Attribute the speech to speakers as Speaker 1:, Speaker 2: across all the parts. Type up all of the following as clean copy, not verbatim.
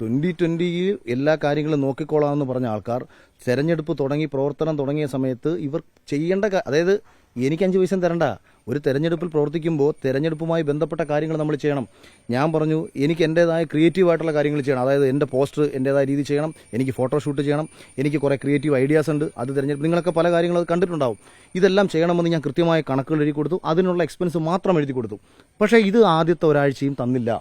Speaker 1: 2020 എല്ലാ കാര്യങ്ങളും നോക്കിക്കോളാമെന്ന് പറഞ്ഞ ആൾക്കാർ തെരഞ്ഞെടുപ്പ് തുടങ്ങി പ്രവർത്തനം തുടങ്ങിയ സമയത്ത് ഇവർ ചെയ്യേണ്ട അതായത് എനിക്ക് 5 പൈസ തരണ്ട. ഒരു തെരഞ്ഞെടുപ്പിൽ പ്രവർത്തിക്കുമ്പോൾ തെരഞ്ഞെടുപ്പുമായി ബന്ധപ്പെട്ട കാര്യങ്ങൾ നമ്മൾ ചെയ്യണം. ഞാൻ പറഞ്ഞു എനിക്ക് എൻ്റേതായ ക്രിയേറ്റീവായിട്ടുള്ള കാര്യങ്ങൾ ചെയ്യണം. അതായത് എൻ്റെ പോസ്റ്റർ എൻ്റേതായ രീതി ചെയ്യണം, എനിക്ക് ഫോട്ടോഷൂട്ട് ചെയ്യണം, എനിക്ക് കുറേ ക്രിയേറ്റീവ് ഐഡിയാസ് ഉണ്ട്. അത് തെരഞ്ഞെടുപ്പ് നിങ്ങളൊക്കെ പല കാര്യങ്ങൾ കണ്ടിട്ടുണ്ടാവും. ഇതെല്ലാം ചെയ്യണമെന്ന് ഞാൻ കൃത്യമായ കണക്കുകൾ എഴുതി കൊടുത്തു. അതിനുള്ള എക്സ്പെൻസ് മാത്രം എഴുതി കൊടുത്തു. പക്ഷേ ഇത് ആദ്യത്തെ ഒരാഴ്ചയും തന്നില്ല.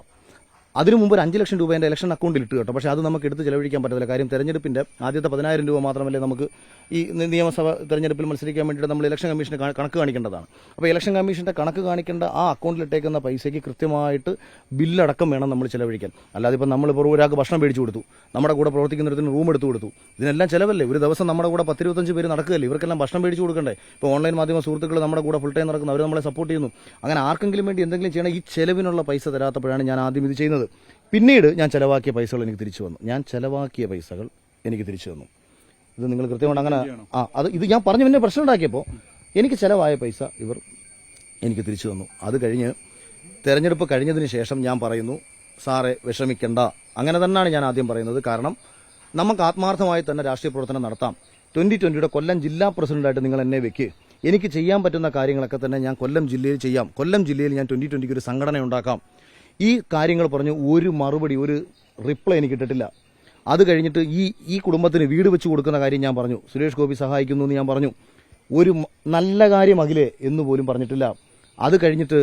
Speaker 1: അതിനു മുമ്പ് ഒരു 5 ലക്ഷം രൂപ എൻ്റെ ഇലക്ഷൻ അക്കൗണ്ടിൽ ഇട്ട് കേട്ടോ. പക്ഷേ അത് നമുക്ക് എടുത്ത് ചെലവഴിക്കാൻ പറ്റത്തില്ല. കാര്യം തെരഞ്ഞെടുപ്പിൻ്റെ ആദ്യത്തെ 10,000 രൂപ മാത്രമല്ലേ നമുക്ക് ഈ നിയമസഭ തെരഞ്ഞെടുപ്പിൽ മത്സരിക്കാൻ വേണ്ടിയിട്ട് നമ്മൾ ഇലക്ഷൻ കമ്മീഷന് കണക്ക് കാണിക്കേണ്ടതാണ്. അപ്പോൾ ഇലക്ഷൻ കമ്മീഷൻ്റെ കണക്ക് കാണിക്കേണ്ട ആ അക്കൗണ്ടിലിട്ടേക്കുന്ന പൈസയ്ക്ക് കൃത്യമായിട്ട് ബില്ലടക്കം വേണം നമ്മൾ ചെലവഴിക്കാൻ. അല്ലാതെ ഇപ്പം നമ്മളിപ്പോൾ ഒരാൾക്ക് ഭക്ഷണം മേടിച്ചു കൊടുത്തു, നമ്മുടെ കൂടെ പ്രവർത്തിക്കുന്നതിന് റൂം എടുത്തു കൊടുത്തു, ഇതിനെല്ലാം ചിലവല്ലേ? ഒരു ദിവസം നമ്മുടെ കൂടെ 10-25 പേര് നടക്കുകയല്ലേ? ഇവർക്കെല്ലാം ഭക്ഷണം മേടിച്ചു കൊടുക്കണ്ടേ? ഇപ്പോൾ ഓൺലൈൻ മാധ്യമ സുഹൃത്തുക്കൾ നമ്മുടെ കൂടെ ഫുൾ ടൈം നടക്കുന്നു, അവർ നമ്മളെ സപ്പോർട്ട് ചെയ്യുന്നു. അങ്ങനെ ആർക്കെങ്കിലും വേണ്ടി എന്തെങ്കിലും ചെയ്യണം. ഈ ചെലവിനുള്ള പൈസ തരാത്തപ്പോഴാണ് ഞാൻ ആദ്യം ഇത് ചെയ്യുന്നത്. പിന്നീട് ഞാൻ ചെലവാക്കിയ പൈസകൾ എനിക്ക് തിരിച്ചു വന്നു. ഇത് നിങ്ങൾ കൃത്യമായിട്ട് അങ്ങനെ അത് ഇത് ഞാൻ പറഞ്ഞു പിന്നെ പ്രശ്നം ഉണ്ടാക്കിയപ്പോൾ എനിക്ക് ചെലവായ പൈസ ഇവർ എനിക്ക് തിരിച്ചു തന്നു. അത് കഴിഞ്ഞ് തെരഞ്ഞെടുപ്പ് കഴിഞ്ഞതിന് ശേഷം ഞാൻ പറയുന്നു, സാറേ വിഷമിക്കണ്ട. അങ്ങനെ തന്നെയാണ് ഞാൻ ആദ്യം പറയുന്നത്. കാരണം നമുക്ക് ആത്മാർത്ഥമായി തന്നെ രാഷ്ട്രീയ പ്രവർത്തനം നടത്താം. 2020 കൊല്ലം ജില്ലാ പ്രസിഡന്റായിട്ട് നിങ്ങൾ എന്നെ വെക്ക്. എനിക്ക് ചെയ്യാൻ പറ്റുന്ന കാര്യങ്ങളൊക്കെ തന്നെ ഞാൻ കൊല്ലം ജില്ലയിൽ ചെയ്യാം. കൊല്ലം ജില്ലയിൽ ഞാൻ 2020 ഒരു സംഘടന ഉണ്ടാക്കാം. ഈ കാര്യങ്ങൾ പറഞ്ഞു ഒരു മറുപടി, ഒരു റിപ്ലൈ എനിക്ക് കിട്ടിട്ടില്ല. അത് കഴിഞ്ഞിട്ട് ഈ കുടുംബത്തിന് വീട് വെച്ച് കൊടുക്കുന്ന കാര്യം ഞാൻ പറഞ്ഞു. സുരേഷ് ഗോപി സഹായിക്കുന്നു എന്ന് ഞാൻ പറഞ്ഞു. ഒരു നല്ല കാര്യം അഖിലേ എന്ന് പോലും പറഞ്ഞിട്ടില്ല. അത് കഴിഞ്ഞിട്ട്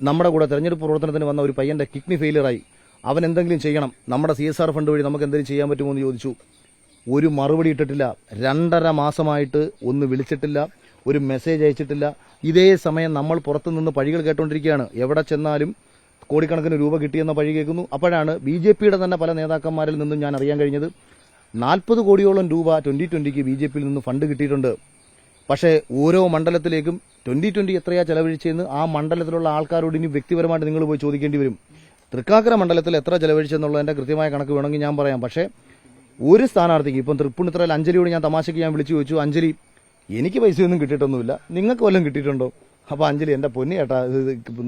Speaker 1: നമ്മുടെ കൂടെ തെരഞ്ഞെടുപ്പ് പ്രവർത്തനത്തിന് വന്ന ഒരു പയ്യന്റെ കിഡ്നി ഫെയിലിയറായി. അവൻ എന്തെങ്കിലും ചെയ്യണം, നമ്മുടെ CSR ഫണ്ട് വഴി നമുക്ക് എന്തെങ്കിലും ചെയ്യാൻ പറ്റുമോ എന്ന് ചോദിച്ചു. ഒരു മറുപടി ഇട്ടിട്ടില്ല. 2.5 മാസമായിട്ട് ഒന്ന് വിളിച്ചിട്ടില്ല, ഒരു മെസ്സേജ് അയച്ചിട്ടില്ല. ഇതേ സമയം നമ്മൾ പുറത്തുനിന്ന് പഴികൾ കേട്ടുകൊണ്ടിരിക്കുകയാണ്. എവിടെ ചെന്നാലും കോടിക്കണക്കിന് രൂപ കിട്ടിയെന്ന പഴി കേൾക്കുന്നു. അപ്പോഴാണ് BJPയുടെ തന്നെ പല നേതാക്കന്മാരിൽ നിന്നും ഞാൻ അറിയാൻ കഴിഞ്ഞത് 40 കോടിയോളം രൂപ 2020 BJPയിൽ നിന്ന് ഫണ്ട് കിട്ടിയിട്ടുണ്ട്. പക്ഷേ ഓരോ മണ്ഡലത്തിലേക്കും 2020 എത്രയാ ചെലവഴിച്ചതെന്ന് ആ മണ്ഡലത്തിലുള്ള ആൾക്കാരോട് ഇനി വ്യക്തിപരമായിട്ട് നിങ്ങൾ പോയി ചോദിക്കേണ്ടി വരും. തൃക്കാക്കര മണ്ഡലത്തിൽ എത്ര ചെലവഴിച്ചെന്നുള്ളതിന്റെ കൃത്യമായ കണക്ക് വേണമെങ്കിൽ ഞാൻ പറയാം. പക്ഷേ ഒരു സ്ഥാനാർത്ഥിക്ക് ഇപ്പം തൃപ്പൂണിത്തുറയിൽ അഞ്ജലിയോട് ഞാൻ തമാശയ്ക്ക് ഞാൻ വിളിച്ചു ചോദിച്ചു, അഞ്ജലി എനിക്ക് പൈസയൊന്നും കിട്ടിയിട്ടൊന്നുമില്ല, നിങ്ങൾക്ക് വല്ലതും കിട്ടിയിട്ടുണ്ടോ? അപ്പോൾ അഞ്ജലി എൻ്റെ പൊന്നി ചേട്ടാ,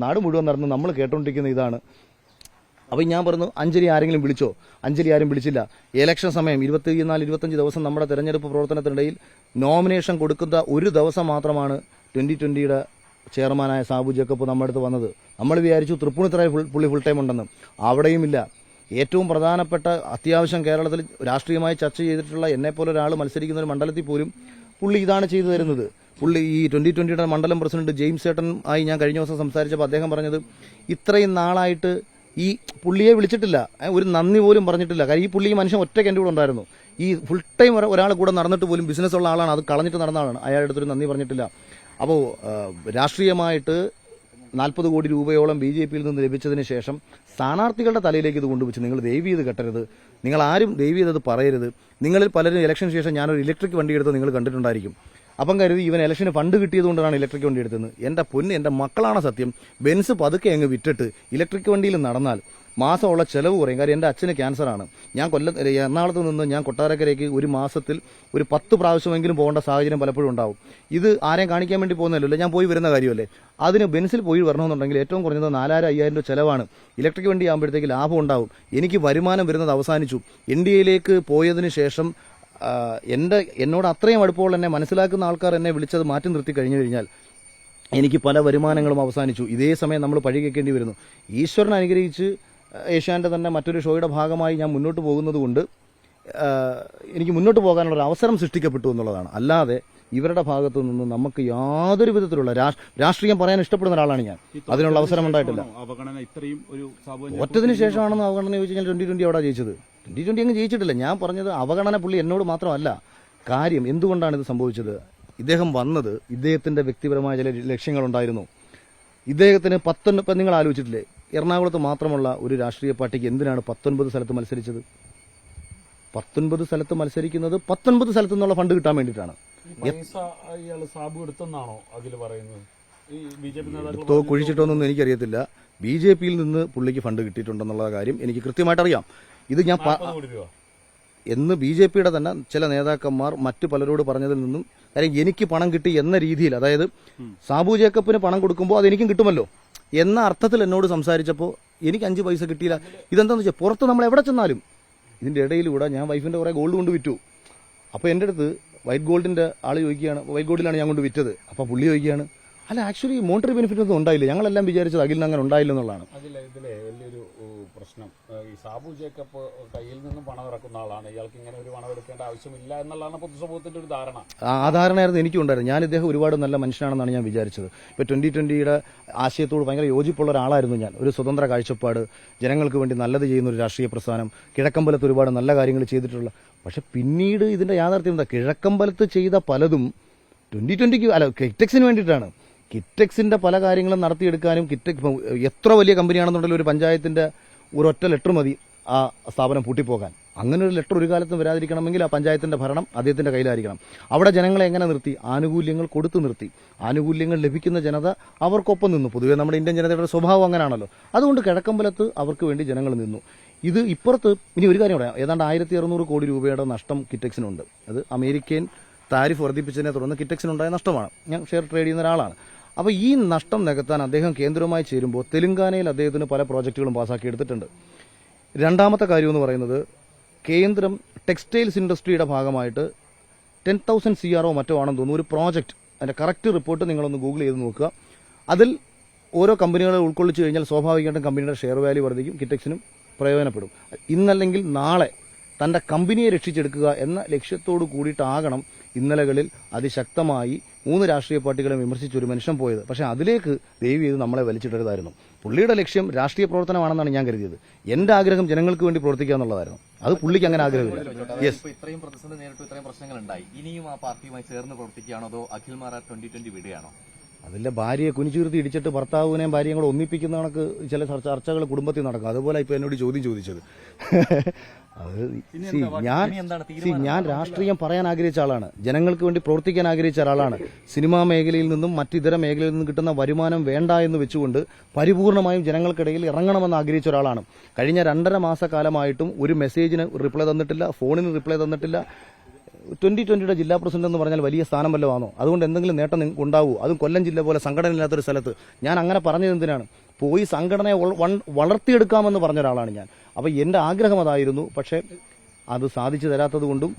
Speaker 1: നാട് മുഴുവൻ നടന്ന് നമ്മൾ കേട്ടോണ്ടിരിക്കുന്ന ഇതാണ്. അപ്പം ഞാൻ പറഞ്ഞു, അഞ്ജലി ആരെങ്കിലും വിളിച്ചോ? അഞ്ജലി ആരും വിളിച്ചില്ല. ഇലക്ഷൻ സമയം 24-25 ദിവസം നമ്മുടെ തെരഞ്ഞെടുപ്പ് പ്രവർത്തനത്തിനിടയിൽ നോമിനേഷൻ കൊടുക്കുന്ന ഒരു ദിവസം മാത്രമാണ് 2020 ചെയർമാനായ സാബു ജേക്കബ് നമ്മുടെ അടുത്ത് വന്നത്. നമ്മൾ വിചാരിച്ചു തൃപ്പൂണിത്തുറയിൽ പുള്ളി ഫുൾ ടൈം ഉണ്ടെന്ന്. അവിടെയുമില്ല. ഏറ്റവും പ്രധാനപ്പെട്ട അത്യാവശ്യം കേരളത്തിൽ രാഷ്ട്രീയമായി ചർച്ച ചെയ്തിട്ടുള്ള എന്നെപ്പോലെ ഒരാൾ മത്സരിക്കുന്ന ഒരു മണ്ഡലത്തിൽ പോലും പുള്ളി ഇതാണ് ചെയ്തു തരുന്നത്. പുള്ളി ഈ 2020 മണ്ഡലം പ്രസിഡന്റ് ജെയിംസ് ചേട്ടൻ ആയി ഞാൻ കഴിഞ്ഞ ദിവസം സംസാരിച്ചപ്പോൾ അദ്ദേഹം പറഞ്ഞത് ഇത്രയും നാളായിട്ട് ഈ പുള്ളിയെ വിളിച്ചിട്ടില്ല, ഒരു നന്ദി പോലും പറഞ്ഞിട്ടില്ല. കാര്യം ഈ പുള്ളി ഈ മനുഷ്യൻ ഒറ്റയ്ക്ക് എൻ്റെ കൂടെ ഉണ്ടായിരുന്നു. ഈ ഫുൾ ടൈം ഒരാൾ കൂടെ നടന്നിട്ട് പോലും ബിസിനസ് ഉള്ള ആളാണ്, അത് കളഞ്ഞിട്ട് നടന്ന ആളാണ്. അയാളുടെ അടുത്തൊരു നന്ദി പറഞ്ഞിട്ടില്ല. അപ്പോൾ രാഷ്ട്രീയമായിട്ട് 40 കോടി രൂപയോളം BJPയിൽ നിന്ന് ലഭിച്ചതിന് ശേഷം സ്ഥാനാർത്ഥികളുടെ തലയിലേക്ക് ഇത് കൊണ്ടുവച്ച് നിങ്ങൾ ദയവ് ചെയ്ത് കെട്ടരുത്. നിങ്ങൾ ആരും ദയവ് ചെയ്തത് പറയരുത്. നിങ്ങളിൽ പലരും ഇലക്ഷന് ശേഷം ഞാനൊരു ഇലക്ട്രിക് വണ്ടി എടുത്ത് നിങ്ങൾ കണ്ടിട്ടുണ്ടായിരിക്കും. അപ്പം കരുതി ഇവൻ ഇലക്ഷന് ഫണ്ട് കിട്ടിയതുകൊണ്ടാണ് ഇലക്ട്രിക് വണ്ടി എടുത്തത്. എൻ്റെ പൊന്ന്, എൻ്റെ മക്കളാണ് സത്യം. ബെൻസ് പതുക്കെ അങ്ങ് വിറ്റിട്ട് ഇലക്ട്രിക് വണ്ടിയിൽ നടന്നാൽ മാസമുള്ള ചെലവ് കുറയും. കാര്യം എൻ്റെ അച്ഛന് ക്യാൻസറാണ്. ഞാൻ എറണാകുളത്ത് നിന്ന് ഞാൻ കൊട്ടാരക്കരയ്ക്ക് ഒരു മാസത്തിൽ ഒരു 10 പ്രാവശ്യമെങ്കിലും പോകേണ്ട സാഹചര്യം പലപ്പോഴും ഉണ്ടാവും. ഇത് ആരെയും കാണിക്കാൻ വേണ്ടി പോകുന്നതല്ലോ, ഞാൻ പോയി വരുന്ന കാര്യമല്ലേ. അതിന് ബെൻസിൽ പോയി വരണമെന്നുണ്ടെങ്കിൽ ഏറ്റവും കുറഞ്ഞത് 4,000-5,000 രൂപ ചിലവാണ്. ഇലക്ട്രിക് വണ്ടി ആകുമ്പോഴത്തേക്ക് ലാഭം ഉണ്ടാവും. എനിക്ക് വരുമാനം വരുന്നത് അവസാനിച്ചു. NDAയിലേക്ക് പോയതിന് ശേഷം എന്നോട് അത്രയും അടുപ്പമുള്ള എന്നെ മനസ്സിലാക്കുന്ന ആൾക്കാർ എന്നെ വിളിച്ചത് മാറ്റി നിർത്തി കഴിഞ്ഞു കഴിഞ്ഞാൽ എനിക്ക് പല വരുമാനങ്ങളും അവസാനിച്ചു. ഇതേ സമയം നമ്മൾ പഴി കേൾക്കേണ്ടി വരുന്നു. ഈശ്വരൻ അനുഗ്രഹിച്ച് ഏഷ്യാൻ്റെ തന്നെ മറ്റൊരു ഷോയുടെ ഭാഗമായി ഞാൻ മുന്നോട്ട് പോകുന്നത് കൊണ്ട് എനിക്ക് മുന്നോട്ട് പോകാനുള്ള ഒരു അവസരം സൃഷ്ടിക്കപ്പെട്ടു എന്നുള്ളതാണ്. അല്ലാതെ ഇവരുടെ ഭാഗത്തു നിന്ന് നമുക്ക് യാതൊരു വിധത്തിലുള്ള രാഷ്ട്രീയം പറയാൻ ഇഷ്ടപ്പെടുന്ന ഒരാളാണ് ഞാൻ. അതിനുള്ള അവസരം ഉണ്ടായിട്ടില്ല. ഒറ്റതിന് ശേഷമാണെന്ന് അവഗണന ചോദിച്ചു കഴിഞ്ഞാൽ 2020 അവിടെ ജയിച്ചത്. 2020 അങ്ങ് ജയിച്ചിട്ടില്ല. ഞാൻ പറഞ്ഞത് അവഗണന പുള്ളി എന്നോട് മാത്രമല്ല. കാര്യം എന്തുകൊണ്ടാണ് ഇത് സംഭവിച്ചത്? ഇദ്ദേഹം വന്നത് ഇദ്ദേഹത്തിന്റെ വ്യക്തിപരമായ ചില ലക്ഷ്യങ്ങളുണ്ടായിരുന്നു. ഇദ്ദേഹത്തിന് 19 നിങ്ങൾ ആലോചിച്ചിട്ടില്ലേ, എറണാകുളത്ത് മാത്രമുള്ള ഒരു രാഷ്ട്രീയ പാർട്ടിക്ക് എന്തിനാണ് 19 സ്ഥലത്ത് മത്സരിച്ചത്? 19 സ്ഥലത്ത് മത്സരിക്കുന്നത് 19 സ്ഥലത്തു നിന്നുള്ള ഫണ്ട് കിട്ടാൻ വേണ്ടിയിട്ടാണ്. എടുത്തോ കുഴിച്ചിട്ടോന്നൊന്നും എനിക്കറിയത്തില്ല. BJPയിൽ നിന്ന് പുള്ളിക്ക് ഫണ്ട് കിട്ടിയിട്ടുണ്ടെന്നുള്ള കാര്യം എനിക്ക് കൃത്യമായിട്ട് അറിയാം. ഇത് ഞാൻ എന്ന് BJPയുടെ തന്നെ ചില നേതാക്കന്മാർ മറ്റു പലരോട് പറഞ്ഞതിൽ നിന്നും, കാര്യം എനിക്ക് പണം കിട്ടി എന്ന രീതിയിൽ, അതായത് സാബു ജേക്കബിന് പണം കൊടുക്കുമ്പോൾ അതെനിക്കും കിട്ടുമല്ലോ എന്ന അർത്ഥത്തിൽ എന്നോട് സംസാരിച്ചപ്പോൾ എനിക്ക് 5 പൈസ കിട്ടിയില്ല. ഇതെന്താണെന്ന് വെച്ചാൽ പുറത്ത് നമ്മൾ എവിടെ ചെന്നാലും ഇതിൻ്റെ ഇടയിലൂടെ ഞാൻ വൈഫിൻ്റെ കുറേ ഗോൾഡ് കൊണ്ട് വിറ്റു. അപ്പോൾ എൻ്റെ അടുത്ത് വൈറ്റ് ഗോൾഡിൻ്റെ ആൾ ചോദിക്കുകയാണ്, വൈറ്റ് ഗോൾഡിലാണ് ഞാൻ കൊണ്ട് വിറ്റത്. അപ്പോൾ പുള്ളി ചോദിക്കുകയാണ്, അല്ല ആക്ച്വലി മോണിറ്ററി ബെനിഫിറ്റ് ഒന്നും ഉണ്ടായില്ല, ഞങ്ങളെല്ലാം വിചാരിച്ചത് അഖിലിന് അങ്ങനെ ഉണ്ടായില്ല എന്നുള്ളതാണ്.
Speaker 2: ഇതിലെ വലിയൊരു പ്രശ്നം ഈ സാബു ജേക്കബ് കയ്യിൽ നിന്നും പണം ഇറക്കുന്ന ആളാണ്, ഇയാൾക്ക് ഇങ്ങനെ ഒരു പണം എടുക്കേണ്ട ആവശ്യമില്ല എന്നുള്ളതാണ് പൊതുസമൂഹത്തിന്റെ ഒരു ധാരണ. ആ
Speaker 1: ധാരണയായിരുന്നു എനിക്കും ഉണ്ടായിരുന്നു. ഞാൻ ഇദ്ദേഹം ഒരുപാട് നല്ല മനുഷ്യനാണെന്നാണ് ഞാൻ വിചാരിച്ചത്. ഇപ്പോൾ 2020 ആശയത്തോട് ഭയങ്കര യോജിപ്പുള്ള ഒരാളായിരുന്നു ഞാൻ. ഒരു സ്വതന്ത്ര കാഴ്ചപ്പാട്, ജനങ്ങൾക്ക് വേണ്ടി നല്ലത് ചെയ്യുന്ന ഒരു രാഷ്ട്രീയ പ്രസ്ഥാനം, കിഴക്കമ്പലത്ത് ഒരുപാട് നല്ല കാര്യങ്ങൾ ചെയ്തിട്ടുള്ള. പക്ഷെ പിന്നീട് ഇതിന്റെ യാഥാർത്ഥ്യം എന്താ, കിഴക്കമ്പലത്ത് ചെയ്ത പലതും 2020 അല്ല കിറ്റെക്സിന് വേണ്ടിയിട്ടാണ്. കിറ്റെക്സിന്റെ പല കാര്യങ്ങളും നടത്തിയെടുക്കാനും എത്ര വലിയ കമ്പനിയാണെന്നുണ്ടെങ്കിൽ ഒരു പഞ്ചായത്തിന്റെ ഒരൊറ്റ ലെറ്റർ മതി ആ സ്ഥാപനം പൂട്ടിപ്പോകാൻ. അങ്ങനെ ഒരു ലെറ്റർ ഒരു കാലത്തും വരാതിരിക്കണമെങ്കിൽ ആ പഞ്ചായത്തിന്റെ ഭരണം അദ്ദേഹത്തിന്റെ കയ്യിലായിരിക്കണം. അവിടെ ജനങ്ങളെ എങ്ങനെ നിർത്തി, ആനുകൂല്യങ്ങൾ കൊടുത്തു നിർത്തി. ആനുകൂല്യങ്ങൾ ലഭിക്കുന്ന ജനത അവർക്കൊപ്പം നിന്നു. പൊതുവെ നമ്മുടെ ഇന്ത്യൻ ജനതയുടെ സ്വഭാവം അങ്ങനെയാണല്ലോ. അതുകൊണ്ട് കിഴക്കമ്പലത്ത് അവർക്ക് വേണ്ടി ജനങ്ങൾ നിന്നു. ഇത് ഇപ്പുറത്ത് ഇനി ഒരു കാര്യം പറയാം, ഏതാണ്ട് 1600 കോടി രൂപയുടെ നഷ്ടം കിറ്റെക്സിനുണ്ട്. അത് അമേരിക്കൻ താരിഫ് വർദ്ധിപ്പിച്ചതിനെ തുടർന്ന് കിറ്റെക്സിനുണ്ടായ നഷ്ടമാണ്. ഞാൻ ഷെയർ ട്രേഡ് ചെയ്യുന്ന ഒരാളാണ്. അപ്പോൾ ഈ നഷ്ടം നികത്താൻ അദ്ദേഹം കേന്ദ്രവുമായി ചേരുമ്പോൾ തെലുങ്കാനയിൽ അദ്ദേഹത്തിന് പല പ്രോജക്റ്റുകളും പാസ്സാക്കിയെടുത്തിട്ടുണ്ട്. രണ്ടാമത്തെ കാര്യം എന്ന് പറയുന്നത്, കേന്ദ്രം ടെക്സ്റ്റൈൽസ് ഇൻഡസ്ട്രിയുടെ ഭാഗമായിട്ട് 10,000 CRO മറ്റോ ആണെന്ന് തോന്നുന്നു ഒരു പ്രോജക്റ്റ്. അതിന്റെ കറക്റ്റ് റിപ്പോർട്ട് നിങ്ങളൊന്ന് ഗൂഗിൾ ചെയ്ത് നോക്കുക. അതിൽ ഓരോ കമ്പനികളെ ഉൾക്കൊള്ളിച്ചു കഴിഞ്ഞാൽ സ്വാഭാവികമായിട്ടും കമ്പനിയുടെ ഷെയർ വാല്യൂ വർദ്ധിക്കും, കിറ്റെക്സിനും പ്രയോജനപ്പെടും. ഇന്നല്ലെങ്കിൽ നാളെ തന്റെ കമ്പനിയെ രക്ഷിച്ചെടുക്കുക എന്ന ലക്ഷ്യത്തോടു കൂടിയിട്ടാകണം ഇന്നലകളിൽ അതിശക്തമായി 3 രാഷ്ട്രീയ പാർട്ടികളെ വിമർശിച്ച ഒരു മനുഷ്യൻ പോയത്. പക്ഷെ അതിലേക്ക് ദയവ് ചെയ്ത് നമ്മളെ വലിച്ചിടരുതായിരുന്നു. പുള്ളിയുടെ ലക്ഷ്യം രാഷ്ട്രീയ പ്രവർത്തനമാണെന്നാണ് ഞാൻ കരുതിയത്. എന്റെ ആഗ്രഹം ജനങ്ങൾക്ക് വേണ്ടി പ്രവർത്തിക്കുക എന്നുള്ളതായിരുന്നു. അത് പുള്ളിക്ക് അങ്ങനെ ആഗ്രഹമില്ല.
Speaker 3: ഇത്രയും പ്രതിസന്ധി നേരിട്ടു, ഇത്രയും പ്രശ്നങ്ങൾ ഉണ്ടായി, ഇനിയും ആ പാർട്ടിയുമായി ചേർന്ന് പ്രവർത്തിക്കുകയാണോ അതോ അഖിൽ മാരാർ 2020 വിടുകയാണോ?
Speaker 1: അതിലെ ഭാര്യയെ കുനിച്ചുയർത്തി ഇടിച്ചിട്ട് ഭർത്താവിനെയും ഭാര്യയും കൂടെ ഒന്നിപ്പിക്കുന്ന കണക്ക് ചില ചർച്ചകൾ കുടുംബത്തിൽ നടക്കും. അതുപോലെ ഇപ്പൊ എന്നോട് ചോദ്യം ചോദിച്ചത്. ഞാൻ രാഷ്ട്രീയം പറയാൻ ആഗ്രഹിച്ച ആളാണ്, ജനങ്ങൾക്ക് വേണ്ടി പ്രവർത്തിക്കാൻ ആഗ്രഹിച്ച ഒരാളാണ്. സിനിമാ മേഖലയിൽ നിന്നും മറ്റിതര മേഖലയിൽ നിന്നും കിട്ടുന്ന വരുമാനം വേണ്ട എന്ന് വെച്ചുകൊണ്ട് പരിപൂർണമായും ജനങ്ങൾക്കിടയിൽ ഇറങ്ങണമെന്ന് ആഗ്രഹിച്ച ഒരാളാണ്. കഴിഞ്ഞ 2.5 മാസക്കാലമായിട്ടും ഒരു മെസ്സേജിന് റിപ്ലൈ തന്നിട്ടില്ല, ഫോണിന് റിപ്ലൈ തന്നിട്ടില്ല. 2020 ജില്ലാ പ്രസിഡന്റ് എന്ന് പറഞ്ഞാൽ വലിയ സ്ഥാനം വല്ലതാണോ? അതുകൊണ്ട് എന്തെങ്കിലും നേട്ടം ഉണ്ടാവൂ? അതും കൊല്ലം ജില്ല പോലെ സംഘടന ഇല്ലാത്തൊരു സ്ഥലത്ത്. ഞാൻ അങ്ങനെ പറഞ്ഞത് എന്തിനാണ്? പോയി സംഘടനയെ വളർത്തിയെടുക്കാമെന്ന് പറഞ്ഞ ഒരാളാണ് ഞാൻ. അപ്പോൾ എന്റെ ആഗ്രഹം അതായിരുന്നു. പക്ഷേ അത് സാധിച്ചു തരാത്തത് കൊണ്ടും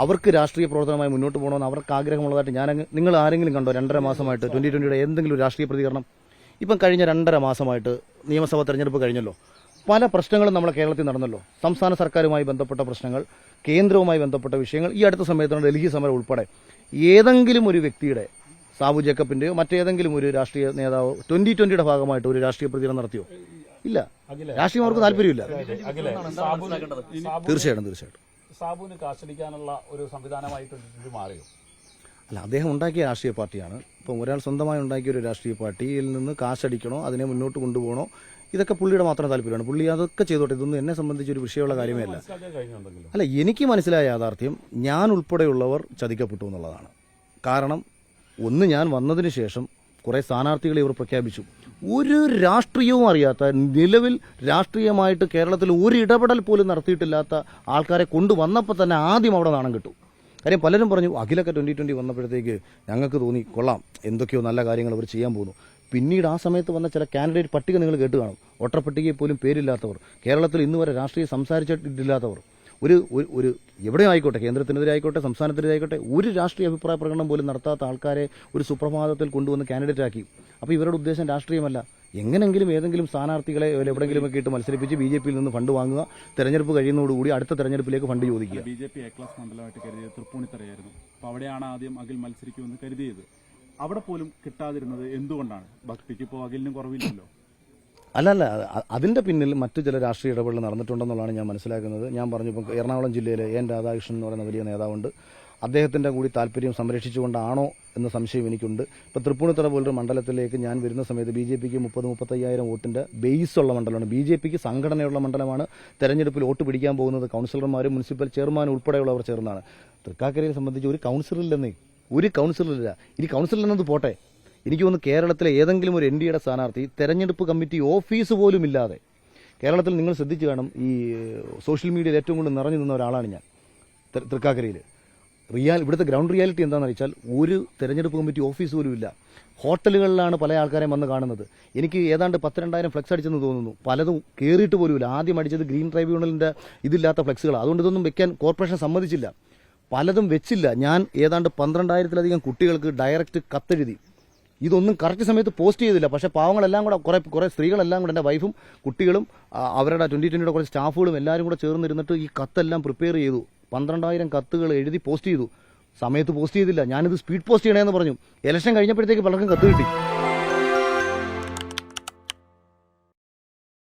Speaker 1: അവർക്ക് രാഷ്ട്രീയ പ്രവർത്തനമായി മുന്നോട്ട് പോകണമെന്ന് അവർക്ക് ആഗ്രഹമുള്ളതായിട്ട് നിങ്ങൾ ആരെങ്കിലും കണ്ടോ 2.5 മാസമായിട്ട് 2020 എന്തെങ്കിലും ഒരു രാഷ്ട്രീയ പ്രതികരണം? ഇപ്പം കഴിഞ്ഞ 2.5 മാസമായിട്ട് നിയമസഭാ തെരഞ്ഞെടുപ്പ് കഴിഞ്ഞല്ലോ, പല പ്രശ്നങ്ങളും നമ്മളെ കേരളത്തിൽ നടന്നല്ലോ. സംസ്ഥാന സർക്കാരുമായി ബന്ധപ്പെട്ട പ്രശ്നങ്ങൾ, കേന്ദ്രവുമായി ബന്ധപ്പെട്ട വിഷയങ്ങൾ, ഈ അടുത്ത സമയത്താണ് ഡൽഹി സമരം ഉൾപ്പെടെ. ഏതെങ്കിലും ഒരു വ്യക്തിയുടെ, സാബു ജേക്കബിന്റെയോ മറ്റേതെങ്കിലും ഒരു രാഷ്ട്രീയ നേതാവ് 2020 ഭാഗമായിട്ട് ഒരു രാഷ്ട്രീയ പ്രതികരണം നടത്തിയോ? ഇല്ല. രാഷ്ട്രീയം അവർക്ക് താല്പര്യമില്ല. തീർച്ചയായിട്ടും
Speaker 2: സാബുവിന് കാശടിക്കാനുള്ള ഒരു സംവിധാനമായിട്ട് മാറിയോ?
Speaker 1: അല്ല, അദ്ദേഹം ഉണ്ടാക്കിയ രാഷ്ട്രീയ പാർട്ടിയാണ്. ഇപ്പം ഒരാൾ സ്വന്തമായി ഉണ്ടാക്കിയ ഒരു രാഷ്ട്രീയ പാർട്ടിയിൽ നിന്ന് കാശടിക്കണോ, അതിനെ മുന്നോട്ട് കൊണ്ടുപോകണോ, ഇതൊക്കെ പുള്ളിയുടെ മാത്രം താല്പര്യമാണ്. പുള്ളി അതൊക്കെ ചെയ്തോട്ടെ, ഇതൊന്നും എന്നെ സംബന്ധിച്ചൊരു വിഷയമുള്ള കാര്യമേ അല്ല. അല്ല, എനിക്ക് മനസ്സിലായ യാഥാർത്ഥ്യം ഞാൻ ഉൾപ്പെടെയുള്ളവർ ചതിക്കപ്പെട്ടു എന്നുള്ളതാണ്. കാരണം ഒന്ന്, ഞാൻ വന്നതിന് ശേഷം കുറെ സ്ഥാനാർത്ഥികളെ ഇവർ പ്രഖ്യാപിച്ചു. ഒരു രാഷ്ട്രീയവും അറിയാത്ത, നിലവിൽ രാഷ്ട്രീയമായിട്ട് കേരളത്തിൽ ഒരു ഇടപെടൽ പോലും നടത്തിയിട്ടില്ലാത്ത ആൾക്കാരെ കൊണ്ടുവന്നപ്പോൾ തന്നെ ആദ്യം അവിടെ നാണം കിട്ടും. കാര്യം പലരും പറഞ്ഞു അഖിലൊക്കെ 2020 വന്നപ്പോഴത്തേക്ക് ഞങ്ങൾക്ക് തോന്നി കൊള്ളാം, എന്തൊക്കെയോ നല്ല കാര്യങ്ങൾ അവർ ചെയ്യാൻ പോകുന്നു. പിന്നീട് ആ സമയത്ത് വന്ന ചില കാൻഡിഡേറ്റ് പട്ടിക നിങ്ങൾ കേട്ട് കാണും. വോട്ടർ പട്ടികയിൽ പോലും പേരില്ലാത്തവർ, കേരളത്തിൽ ഇന്ന് വരെ രാഷ്ട്രീയം സംസാരിച്ചിട്ടില്ലാത്തവർ, ഒരു എവിടെ ആയിക്കോട്ടെ, കേന്ദ്രത്തിനെതിരെ ആയിക്കോട്ടെ, സംസ്ഥാനത്തിനെതിരെ ആയിക്കോട്ടെ, ഒരു രാഷ്ട്രീയ അഭിപ്രായ പ്രകടനം പോലും നടത്താത്ത ആൾക്കാരെ ഒരു സുപ്രഭാതത്തിൽ കൊണ്ടുവന്ന് കാൻഡിഡേറ്റ് ആക്കി. അപ്പോൾ ഇവരുടെ ഉദ്ദേശം രാഷ്ട്രീയമല്ല, എങ്ങനെങ്കിലും ഏതെങ്കിലും സ്ഥാനാർത്ഥികളെ എവിടെയെങ്കിലുമൊക്കെ ഇട്ട് മത്സരിപ്പിച്ച് ബിജെപിയിൽ നിന്ന് ഫണ്ട് വാങ്ങുക, തെരഞ്ഞെടുപ്പ് കഴിയുന്നതോടുകൂടി അടുത്ത തെരഞ്ഞെടുപ്പിലേക്ക് ഫണ്ട് ചോദിക്കുക.
Speaker 4: ബിജെപി എ ക്ലാസ് മണ്ഡലമായിട്ട് കരുതിയത് തൃപ്പൂണിത്തറയായിരുന്നു. അപ്പോൾ അവിടെയാണ് ആദ്യം അഖിൽ മത്സരിക്കുമെന്ന് കരുതിയത്. അവിടെ പോലും കിട്ടാതിരുന്നത് എന്തുകൊണ്ടാണ്? ഭക്തിക്ക് ഇപ്പോൾ അഖിലിനും കുറവില്ലല്ലോ.
Speaker 1: അല്ലല്ല, അതിന്റെ പിന്നിൽ മറ്റു ചില രാഷ്ട്രീയ ഇടപെടൽ നടന്നിട്ടുണ്ടെന്നുള്ളതാണ് ഞാൻ മനസ്സിലാക്കുന്നത്. ഞാൻ പറഞ്ഞു, ഇപ്പം എറണാകുളം ജില്ലയിലെ എൻ രാധാകൃഷ്ണൻ എന്ന് പറയുന്ന വലിയ നേതാവുണ്ട്. അദ്ദേഹത്തിന്റെ കൂടി താല്പര്യം സംരക്ഷിച്ചുകൊണ്ടാണോ എന്ന സംശയം എനിക്കുണ്ട്. ഇപ്പോൾ തൃപ്പൂണിത്തുറ പോലൊരു മണ്ഡലത്തിലേക്ക് ഞാൻ വരുന്ന സമയത്ത് BJPക്ക് 30-35,000 വോട്ടിന്റെ ബേസുള്ള മണ്ഡലമാണ്. BJPക്ക് സംഘടനയുള്ള മണ്ഡലമാണ്. തെരഞ്ഞെടുപ്പിൽ വോട്ട് പിടിക്കാൻ പോകുന്നത് കൗൺസിലർമാരും മുനിസിപ്പൽ ചെയർമാനും ഉൾപ്പെടെയുള്ളവർ ചേർന്നാണ്. തൃക്കാക്കരയെ സംബന്ധിച്ച് ഒരു കൗൺസിലറില്ലെന്നേ, ഒരു കൗൺസിലറില്ല. ഇനി കൗൺസിലറിലെന്നത് പോട്ടെ, എനിക്ക് തോന്നുന്നു കേരളത്തിലെ ഏതെങ്കിലും ഒരു NDAയുടെ സ്ഥാനാർത്ഥി തെരഞ്ഞെടുപ്പ് കമ്മിറ്റി ഓഫീസ് പോലും ഇല്ലാതെ, കേരളത്തിൽ നിങ്ങൾ ശ്രദ്ധിച്ചു കാണും, ഈ സോഷ്യൽ മീഡിയയിൽ ഏറ്റവും കൂടുതൽ നിറഞ്ഞു നിന്ന ഒരാളാണ് ഞാൻ തൃക്കാക്കരയിൽ. ഇവിടുത്തെ ഗ്രൗണ്ട് റിയാലിറ്റി എന്താണെന്ന് വെച്ചാൽ ഒരു തെരഞ്ഞെടുപ്പ് കമ്മിറ്റി ഓഫീസ് പോലും ഇല്ല. ഹോട്ടലുകളിലാണ് പല ആൾക്കാരെയും വന്ന് കാണുന്നത്. എനിക്ക് ഏതാണ്ട് 12,000 ഫ്ലെക്സ് അടിച്ചെന്ന് തോന്നുന്നു. പലതും കയറിയിട്ട് പോലുമില്ല. ആദ്യം അടിച്ചത് ഗ്രീൻ ട്രൈബ്യൂണലിന്റെ ഇതില്ലാത്ത ഫ്ലെക്സുകളാണ്. അതുകൊണ്ട് ഇതൊന്നും വെക്കാൻ കോർപ്പറേഷൻ സമ്മതിച്ചില്ല. പലതും വെച്ചില്ല. ഞാൻ ഏതാണ്ട് 12,000-ലധികം കുട്ടികൾക്ക് ഡയറക്റ്റ് കത്തെഴുതി. ഇതൊന്നും കറക്റ്റ് സമയത്ത് പോസ്റ്റ് ചെയ്തില്ല. പക്ഷേ പാവങ്ങളെല്ലാം കൂടെ കുറെ സ്ത്രീകളെല്ലാം കൂടെ, എൻ്റെ വൈഫും കുട്ടികളും അവരുടെ 2020 കുറച്ച് സ്റ്റാഫുകളും എല്ലാവരും കൂടെ ചേർന്നിരുന്നിട്ട് ഈ കത്തെല്ലാം പ്രിപ്പയർ ചെയ്തു. 12,000 കത്തുകൾ എഴുതി പോസ്റ്റ് ചെയ്തു. സമയത്ത് പോസ്റ്റ് ചെയ്തില്ല. ഞാനിത് സ്പീഡ് പോസ്റ്റ് ചെയ്യണമെന്ന് പറഞ്ഞു. ഇലക്ഷൻ കഴിഞ്ഞപ്പോഴത്തേക്ക് പലർക്കും കത്ത് കിട്ടി.